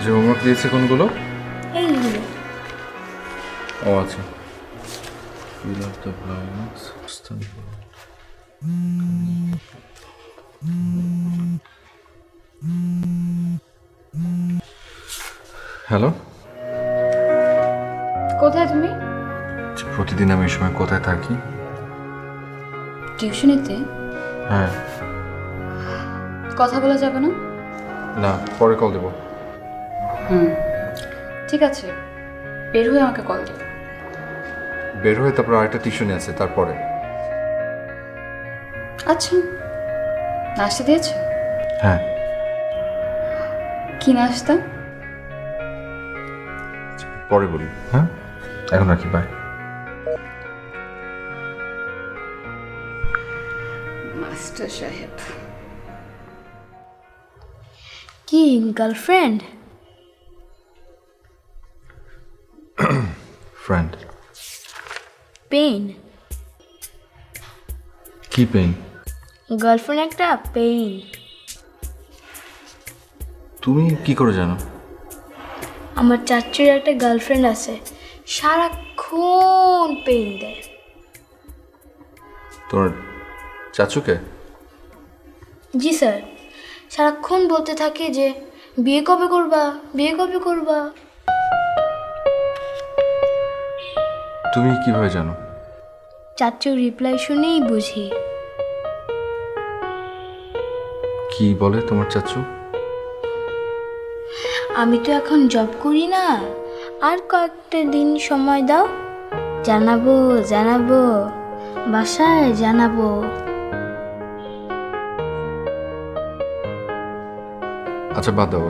যে হোমওয়ার্ক দিয়েছে কোনগুলো? এইগুলো। ও আচ্ছা। Fill up the blanks. Hello, কোথায় তুমি? প্রতিদিন আমি এই সময় কোথায় থাকি? টিউশনিতে। হ্যাঁ। কথা বলা যাবে না? না, পরে কল দেবো। ঠিক আছে, বের হয়ে আমাকে কল দিও। বের হয়ে তারপর আরেকটা টিউশনি আছে, তারপরে। আচ্ছা, নাস্তা দিয়েছো? হ্যাঁ। কি নাস্তা? পরে বলি। হ্যাঁ, এখন রাখি, বাই। মাস্টার সাহেব। কি গার্লফ্রেন্ড? ফ্রেন্ড। পেইন? কি পেইন? গার্লফ্রেন্ড একটা পেইন। তুমি কি করে জানো? আমার চাচুর একটা গার্লফ্রেন্ড আছে, সারাক্ষণ পেইন দেয়। তোমার চাচুকে? জি স্যার, সারাক্ষণ বলতে থাকে যে বিয়ে কবে করবা, বিয়ে কবে করবা। তুমি কিভাবে জানো? চাচুর রিপ্লাই শুনেই বুঝি। কি বলে তোমার চাচু? আমি তো এখন জব করি না, আর কয়েকটা দিন সময় দাও, জানাবো জানাবো, বাসায় জানাবো। আচ্ছা বাদ দাও,